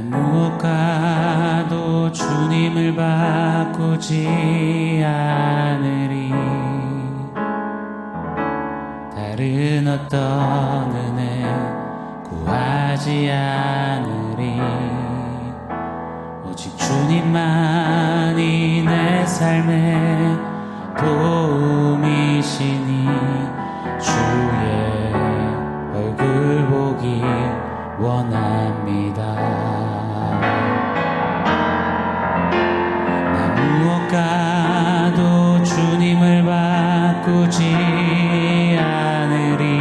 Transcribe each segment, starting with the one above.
무엇과도 주님을 바꾸지 않으리. 다른 어떤 은혜 구하지 않으리. 오직 주님만이 내 삶의 도움이시니 주의 얼굴 보기 원합니다. 나 무엇과도 주님을 바꾸지 않으리.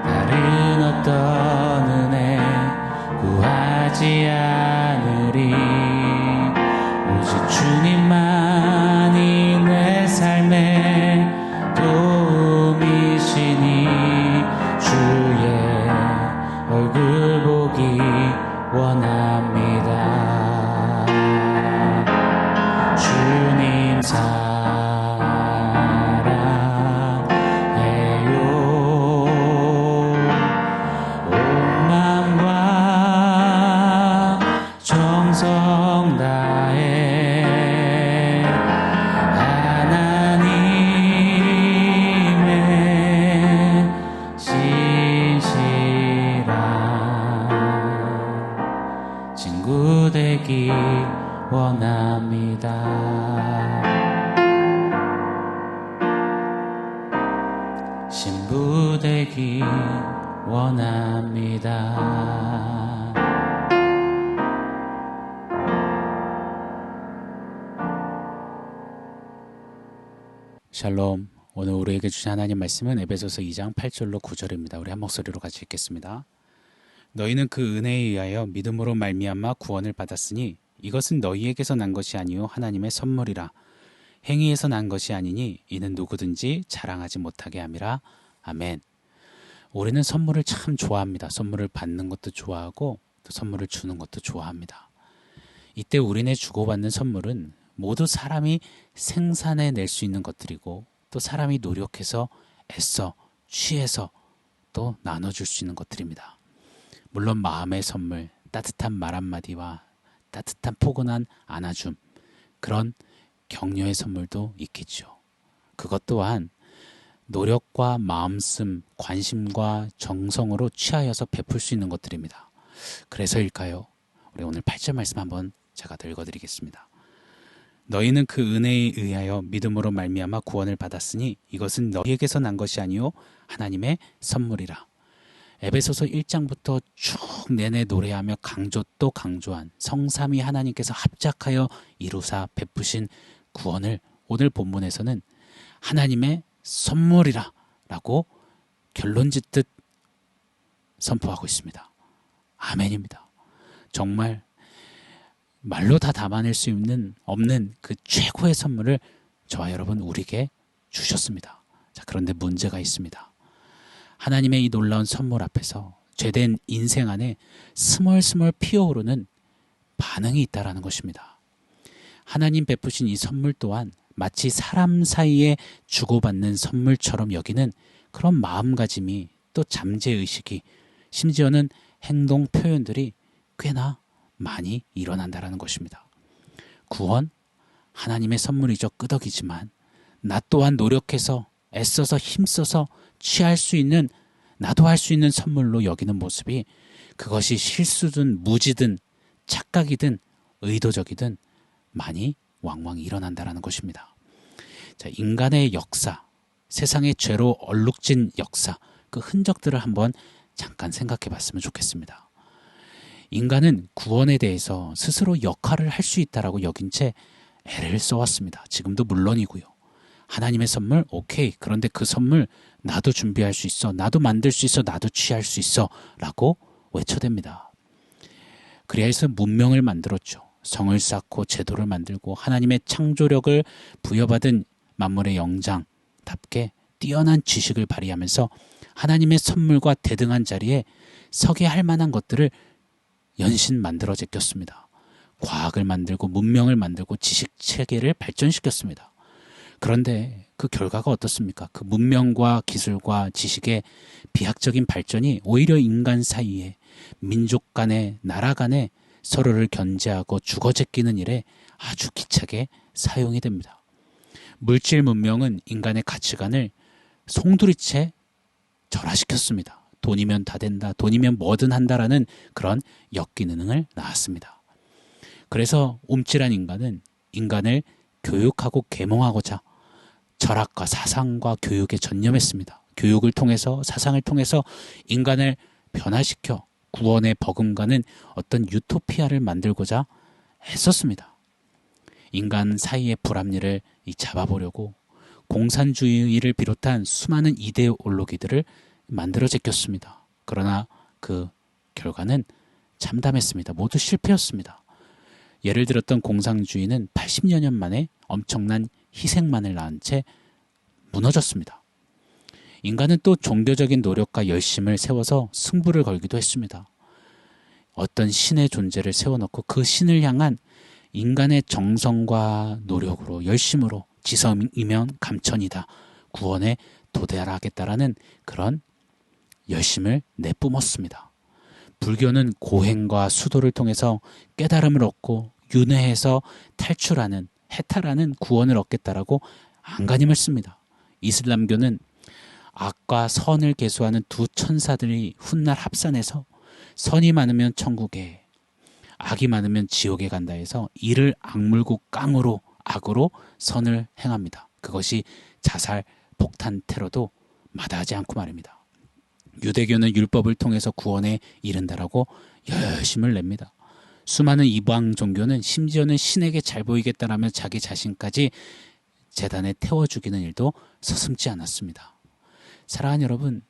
다른 어떤 은혜 구하지 않으리. 오직 주님만이 내 삶의 도움이시니 주의 얼굴 보기 원합니다. 주님 사랑해요. 온 마음과 정성 다해 하나님의 신실한 친구 되기 원합니다. 신부 되기 원합니다. 샬롬. 오늘 우리에게 주신 하나님 말씀은 에베소서 2장 8절로 9절입니다. 우리 한 목소리로 같이 읽겠습니다. 너희는 그 은혜에 의하여 믿음으로 말미암아 구원을 받았으니 이것은 너희에게서 난 것이 아니요 하나님의 선물이라. 행위에서 난 것이 아니니 이는 누구든지 자랑하지 못하게 함이라. 아멘. 우리는 선물을 참 좋아합니다. 선물을 받는 것도 좋아하고 또 선물을 주는 것도 좋아합니다. 이때 우리네 주고받는 선물은 모두 사람이 생산해낼 수 있는 것들이고 또 사람이 노력해서 애써 취해서 또 나눠줄 수 있는 것들입니다. 물론 마음의 선물, 따뜻한 말 한마디와 따뜻한 포근한 안아줌, 그런 격려의 선물도 있겠죠. 그것 또한 노력과 마음씀, 관심과 정성으로 취하여서 베풀 수 있는 것들입니다. 그래서일까요? 우리 오늘 8절 말씀 한번 제가 더 읽어드리겠습니다. 너희는 그 은혜에 의하여 믿음으로 말미암아 구원을 받았으니 이것은 너희에게서 난 것이 아니요 하나님의 선물이라. 에베소서 1장부터 쭉 내내 노래하며 강조 또 강조한 성삼위 하나님께서 합작하여 이루사 베푸신 구원을 오늘 본문에서는 하나님의 선물이라 라고 결론짓듯 선포하고 있습니다. 아멘입니다. 정말 말로 다 담아낼 수 없는 그 최고의 선물을 저와 여러분 우리에게 주셨습니다. 자, 그런데 문제가 있습니다. 하나님의 이 놀라운 선물 앞에서 죄된 인생 안에 스멀스멀 피어오르는 반응이 있다라는 것입니다. 하나님 베푸신 이 선물 또한 마치 사람 사이에 주고받는 선물처럼 여기는 그런 마음가짐이 또 잠재의식이 심지어는 행동 표현들이 꽤나 많이 일어난다라는 것입니다. 구원, 하나님의 선물이죠. 끄덕이지만 나 또한 노력해서 애써서 힘써서 취할 수 있는, 나도 할 수 있는 선물로 여기는 모습이 그것이 실수든 무지든 착각이든 의도적이든 많이 왕왕 일어난다라는 것입니다. 자, 인간의 역사, 세상의 죄로 얼룩진 역사, 그 흔적들을 한번 잠깐 생각해 봤으면 좋겠습니다. 인간은 구원에 대해서 스스로 역할을 할 수 있다라고 여긴 채 애를 써왔습니다. 지금도 물론이고요. 하나님의 선물, 오케이. 그런데 그 선물 나도 준비할 수 있어. 나도 만들 수 있어. 나도 취할 수 있어. 라고 외쳐댑니다. 그래야 해서 문명을 만들었죠. 성을 쌓고 제도를 만들고 하나님의 창조력을 부여받은 만물의 영장답게 뛰어난 지식을 발휘하면서 하나님의 선물과 대등한 자리에 서게 할 만한 것들을 연신 만들어 제꼈습니다. 과학을 만들고 문명을 만들고 지식체계를 발전시켰습니다. 그런데 그 결과가 어떻습니까? 그 문명과 기술과 지식의 비약적인 발전이 오히려 인간 사이에, 민족 간에, 나라 간에 서로를 견제하고 주거 제끼는 일에 아주 기차게 사용이 됩니다. 물질 문명은 인간의 가치관을 송두리째 절하시켰습니다. 돈이면 다 된다, 돈이면 뭐든 한다라는 그런 역기능을 낳았습니다. 그래서 움찔한 인간은 인간을 교육하고 계몽하고자 철학과 사상과 교육에 전념했습니다. 교육을 통해서, 사상을 통해서 인간을 변화시켜 구원에 버금가는 어떤 유토피아를 만들고자 했었습니다. 인간 사이의 불합리를 잡아보려고 공산주의를 비롯한 수많은 이데올로기들을 만들어 제꼈습니다. 그러나 그 결과는 참담했습니다. 모두 실패였습니다. 예를 들었던 공산주의는 80여 년 만에 엄청난 희생만을 낳은 채 무너졌습니다. 인간은 또 종교적인 노력과 열심을 세워서 승부를 걸기도 했습니다. 어떤 신의 존재를 세워놓고 그 신을 향한 인간의 정성과 노력으로, 열심으로 지성이면 감천이다, 구원에 도달하겠다라는 그런 열심을 내뿜었습니다. 불교는 고행과 수도를 통해서 깨달음을 얻고 윤회해서 탈출하는, 해탈하는 구원을 얻겠다라고 안간힘을 씁니다. 이슬람교는 악과 선을 계수하는 두 천사들이 훗날 합산해서 선이 많으면 천국에, 악이 많으면 지옥에 간다 해서 이를 악물고 깡으로, 악으로 선을 행합니다. 그것이 자살, 폭탄, 테러도 마다하지 않고 말입니다. 유대교는 율법을 통해서 구원에 이른다라고 열심을 냅니다. 수많은 이방 종교는 심지어는 신에게 잘 보이겠다라며 자기 자신까지 제단에 태워 죽이는 일도 서슴지 않았습니다. 사랑하는 여러분,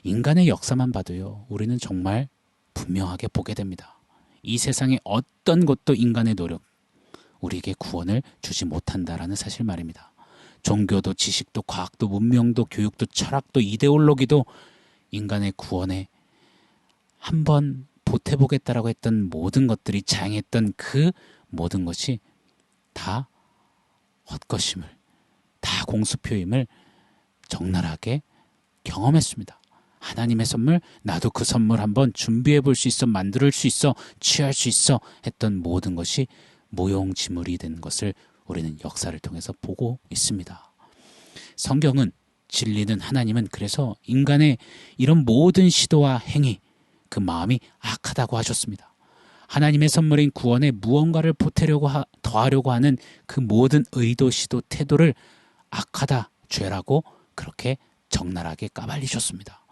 인간의 역사만 봐도요, 우리는 정말 분명하게 보게 됩니다. 이 세상의 어떤 것도 인간의 노력, 우리에게 구원을 주지 못한다라는 사실 말입니다. 종교도 지식도 과학도 문명도 교육도 철학도 이데올로기도 인간의 구원에 한번 보태보겠다라고 했던 모든 것들이 자행했던 그 모든 것이 다 헛것임을, 다 공수표임을 적나라하게 경험했습니다. 하나님의 선물, 나도 그 선물 한번 준비해 볼 수 있어, 만들 수 있어, 취할 수 있어 했던 모든 것이 무용지물이 된 것을 우리는 역사를 통해서 보고 있습니다. 성경은, 진리는, 하나님은 그래서 인간의 이런 모든 시도와 행위, 그 마음이 악하다고 하셨습니다. 하나님의 선물인 구원에 무언가를 보태려고 더하려고 하는 그 모든 의도, 시도, 태도를 악하다, 죄라고 그렇게 적나라하게 까발리셨습니다.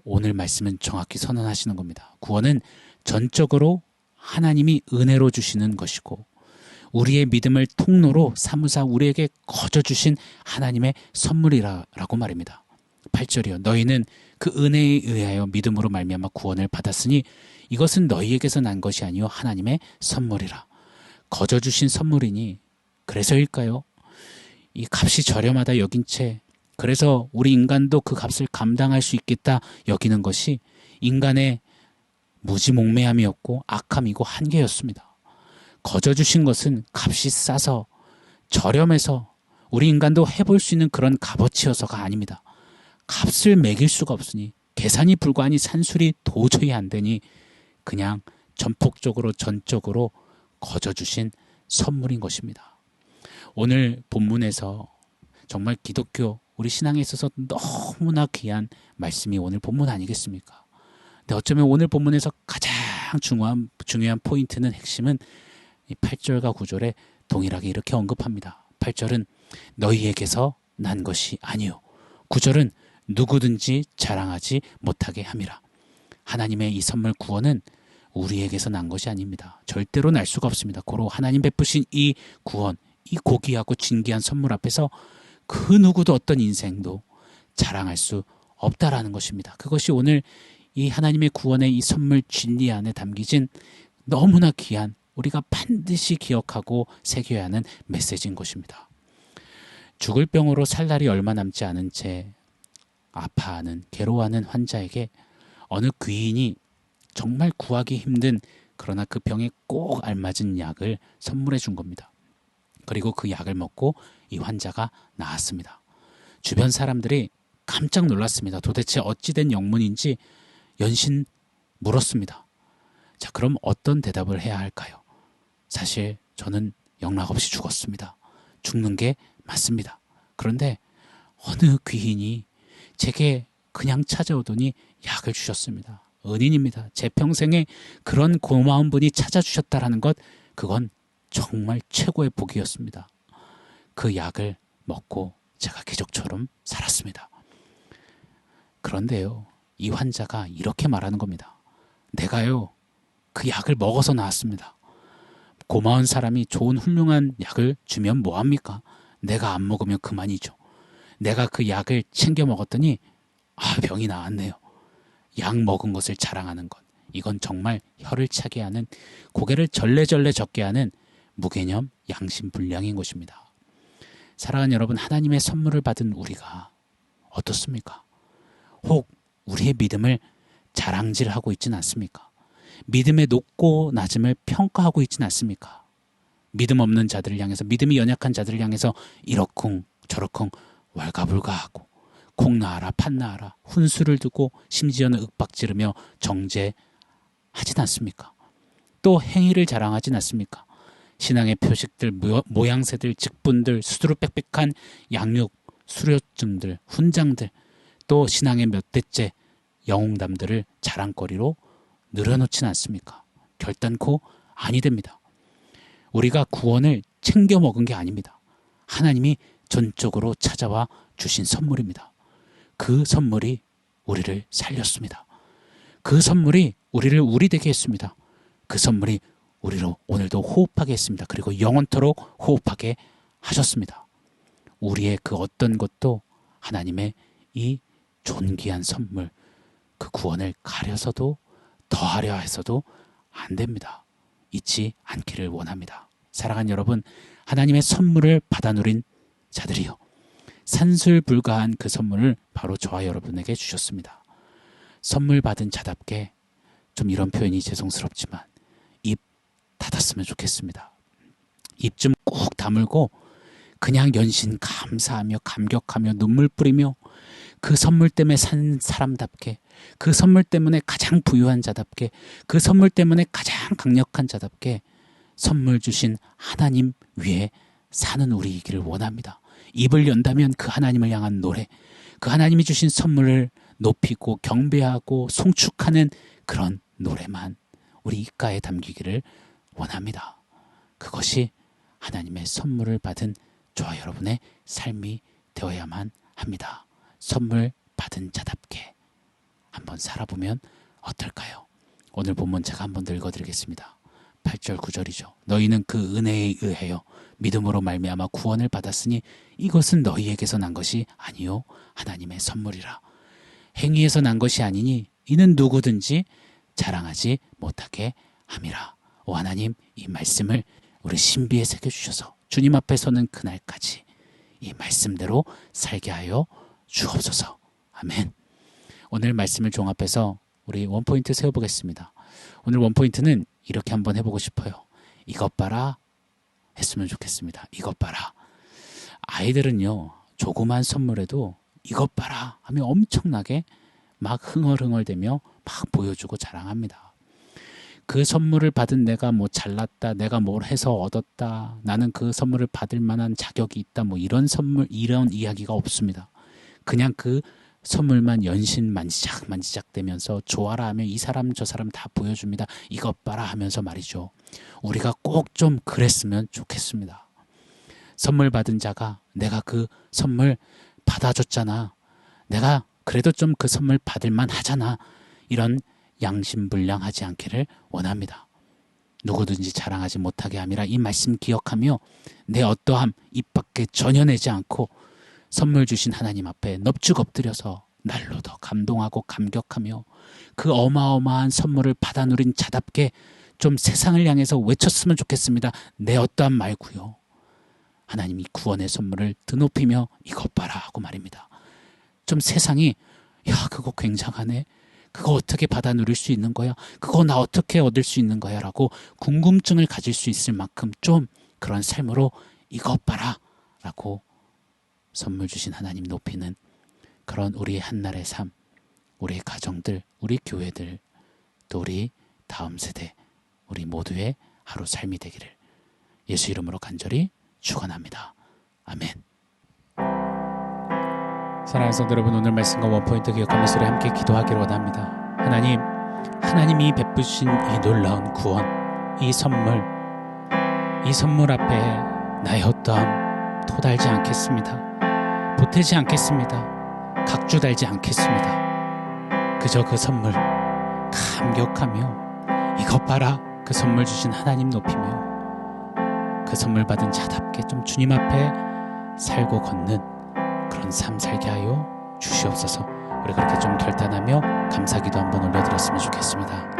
오늘 말씀은 정확히 선언하시는 겁니다. 구원은 전적으로 하나님이 은혜로 주시는 것이고 우리의 믿음을 통로로 삼으사 우리에게 거저 주신 하나님의 선물이라고 말입니다. 8절이요. 너희는 그 은혜에 의하여 믿음으로 말미암아 구원을 받았으니 이것은 너희에게서 난 것이 아니요 하나님의 선물이라. 거저 주신 선물이니 그래서일까요? 이 값이 저렴하다 여긴 채, 그래서 우리 인간도 그 값을 감당할 수 있겠다 여기는 것이 인간의 무지몽매함이었고 악함이고 한계였습니다. 거저 주신 것은 값이 싸서 저렴해서 우리 인간도 해볼 수 있는 그런 값어치여서가 아닙니다. 값을 매길 수가 없으니, 계산이 불가하니, 산술이 도저히 안 되니 그냥 전폭적으로 전적으로 거저 주신 선물인 것입니다. 오늘 본문에서 정말 기독교, 우리 신앙에 있어서 너무나 귀한 말씀이 오늘 본문 아니겠습니까? 근데 어쩌면 오늘 본문에서 가장 중요한 포인트는, 핵심은 이 8절과 9절에 동일하게 이렇게 언급합니다. 8절은 너희에게서 난 것이 아니요, 9절은 누구든지 자랑하지 못하게 함이라. 하나님의 이 선물 구원은 우리에게서 난 것이 아닙니다. 절대로 날 수가 없습니다. 고로 하나님 베푸신 이 구원, 이 고귀하고 진귀한 선물 앞에서 그 누구도 어떤 인생도 자랑할 수 없다라는 것입니다. 그것이 오늘 이 하나님의 구원의 이 선물 진리 안에 담기진 너무나 귀한, 우리가 반드시 기억하고 새겨야 하는 메시지인 것입니다. 죽을 병으로 살 날이 얼마 남지 않은 채 아파하는, 괴로워하는 환자에게 어느 귀인이 정말 구하기 힘든, 그러나 그 병에 꼭 알맞은 약을 선물해 준 겁니다. 그리고 그 약을 먹고 이 환자가 나았습니다. 주변 사람들이 깜짝 놀랐습니다. 도대체 어찌된 영문인지 연신 물었습니다. 자, 그럼 어떤 대답을 해야 할까요? 사실 저는 영락없이 죽었습니다. 죽는 게 맞습니다. 그런데 어느 귀인이 제게 그냥 찾아오더니 약을 주셨습니다. 은인입니다. 제 평생에 그런 고마운 분이 찾아주셨다라는 것, 그건 정말 최고의 복이었습니다. 그 약을 먹고 제가 기적처럼 살았습니다. 그런데요, 이 환자가 이렇게 말하는 겁니다. 내가요, 그 약을 먹어서 나았습니다. 고마운 사람이 좋은 훌륭한 약을 주면 뭐합니까? 내가 안 먹으면 그만이죠. 내가 그 약을 챙겨 먹었더니 병이 나았네요. 약 먹은 것을 자랑하는 것, 이건 정말 혀를 차게 하는, 고개를 절레절레 젓게 하는 무개념 양심불량인 것입니다. 사랑하는 여러분, 하나님의 선물을 받은 우리가 어떻습니까? 혹 우리의 믿음을 자랑질하고 있지는 않습니까? 믿음의 높고 낮음을 평가하고 있지는 않습니까? 믿음 없는 자들을 향해서, 믿음이 연약한 자들을 향해서 이러쿵 저러쿵 왈가불가하고 콩 나와라 팥 나와라 훈수를 두고 심지어는 윽박지르며 정죄하진 않습니까? 또 행위를 자랑하진 않습니까? 신앙의 표식들, 모양새들, 직분들, 수두룩 빽빽한 양육, 수료증들, 훈장들, 또 신앙의 몇 대째 영웅담들을 자랑거리로 늘어놓지는 않습니까? 결단코 아니 됩니다. 우리가 구원을 챙겨 먹은 게 아닙니다. 하나님이 전적으로 찾아와 주신 선물입니다. 그 선물이 우리를 살렸습니다. 그 선물이 우리를 우리 되게 했습니다. 그 선물이 우리로 오늘도 호흡하게 했습니다. 그리고 영원토록 호흡하게 하셨습니다. 우리의 그 어떤 것도 하나님의 이 존귀한 선물, 그 구원을 가려서도 더하려 해서도 안 됩니다. 잊지 않기를 원합니다. 사랑하는 여러분, 하나님의 선물을 받아 누린 자들이요, 산술불가한 그 선물을 바로 저와 여러분에게 주셨습니다. 선물 받은 자답게, 좀 이런 표현이 죄송스럽지만 입 닫았으면 좋겠습니다. 입 좀 꾹 다물고 그냥 연신 감사하며 감격하며 눈물 뿌리며 그 선물 때문에 산 사람답게, 그 선물 때문에 가장 부유한 자답게, 그 선물 때문에 가장 강력한 자답게 선물 주신 하나님 위에 사는 우리이기를 원합니다. 입을 연다면 그 하나님을 향한 노래, 그 하나님이 주신 선물을 높이고 경배하고 송축하는 그런 노래만 우리 입가에 담기기를 원합니다. 그것이 하나님의 선물을 받은 저와 여러분의 삶이 되어야만 합니다. 선물 받은 자답게 한번 살아보면 어떨까요? 오늘 본문 제가 한번 더 읽어드리겠습니다. 8절 9절이죠. 너희는 그 은혜에 의하여 믿음으로 말미암아 구원을 받았으니 이것은 너희에게서 난 것이 아니요 하나님의 선물이라. 행위에서 난 것이 아니니 이는 누구든지 자랑하지 못하게 함이라. 오 하나님, 이 말씀을 우리 신비에 새겨주셔서 주님 앞에 서는 그날까지 이 말씀대로 살게 하여 주옵소서. 아멘. 오늘 말씀을 종합해서 우리 원포인트 세워보겠습니다. 오늘 원포인트는 이렇게 한번 해보고 싶어요. 이것 봐라 했으면 좋겠습니다. 이것 봐라. 아이들은요, 조그만 선물에도 이것 봐라 하면 엄청나게 막 흥얼흥얼대며 막 보여주고 자랑합니다. 그 선물을 받은 내가 뭐 잘났다, 내가 뭘 해서 얻었다, 나는 그 선물을 받을 만한 자격이 있다, 뭐 이런 선물, 이런 이야기가 없습니다. 그냥 그 선물만 연신 만지작 대면서 좋아라 하면 이 사람 저 사람 다 보여줍니다. 이것 봐라 하면서 말이죠. 우리가 꼭 좀 그랬으면 좋겠습니다. 선물 받은 자가 내가 그 선물 받아줬잖아, 내가 그래도 좀 그 선물 받을만 하잖아, 이런 양심불량하지 않기를 원합니다. 누구든지 자랑하지 못하게 함이라. 이 말씀 기억하며 내 어떠함 입 밖에 전혀 내지 않고 선물 주신 하나님 앞에 넙죽 엎드려서 날로 더 감동하고 감격하며 그 어마어마한 선물을 받아 누린 자답게 좀 세상을 향해서 외쳤으면 좋겠습니다. 내 어떠함 말고요, 하나님이 구원의 선물을 드높이며 이것 봐라 하고 말입니다. 좀 세상이 야 그거 굉장하네, 그거 어떻게 받아 누릴 수 있는 거야, 그거 나 어떻게 얻을 수 있는 거야 라고 궁금증을 가질 수 있을 만큼 좀 그런 삶으로 이것 봐라 라고 선물 주신 하나님 높이는 그런 우리의 한날의 삶, 우리의 가정들, 우리 교회들, 또 우리 다음 세대, 우리 모두의 하루 삶이 되기를 예수 이름으로 간절히 축원합니다. 아멘. 사랑하는 성도 여러분, 오늘 말씀과 원포인트 기억하면서 우리 함께 기도하기를 원합니다. 하나님이 베푸신 이 놀라운 구원, 이 선물 앞에 나의 어떠함 도달지 않겠습니다. 보태지 않겠습니다. 각주달지 않겠습니다. 그저 그 선물 감격하며 이것 봐라 그 선물 주신 하나님 높이며 그 선물 받은 자답게 좀 주님 앞에 살고 걷는 그런 삶 살게 하여 주시옵소서. 우리 그렇게 좀 결단하며 감사기도 한번 올려드렸으면 좋겠습니다.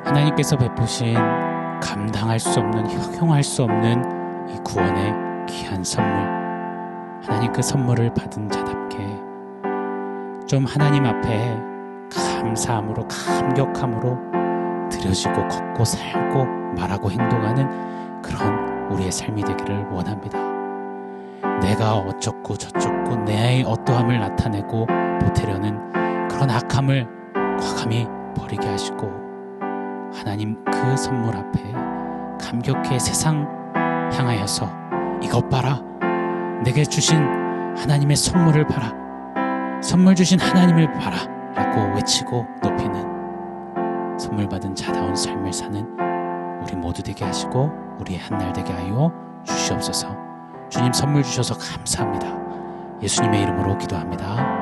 하나님께서 베푸신 감당할 수 없는, 형용할 수 없는 이 구원의 귀한 선물, 하나님 그 선물을 받은 자답게 좀 하나님 앞에 감사함으로, 감격함으로 드려지고 걷고 살고 말하고 행동하는 그런 우리의 삶이 되기를 원합니다. 내가 어쩌고 저쩌고 내 어떠함을 나타내고 보태려는 그런 악함을 과감히 버리게 하시고 하나님 그 선물 앞에 감격해 세상 향하여서 이것 봐라, 내게 주신 하나님의 선물을 봐라, 선물 주신 하나님을 봐라 라고 외치고 높이는 선물 받은 자다운 삶을 사는 우리 모두 되게 하시고 우리의 한날 되게 하여 주시옵소서. 주님 선물 주셔서 감사합니다. 예수님의 이름으로 기도합니다.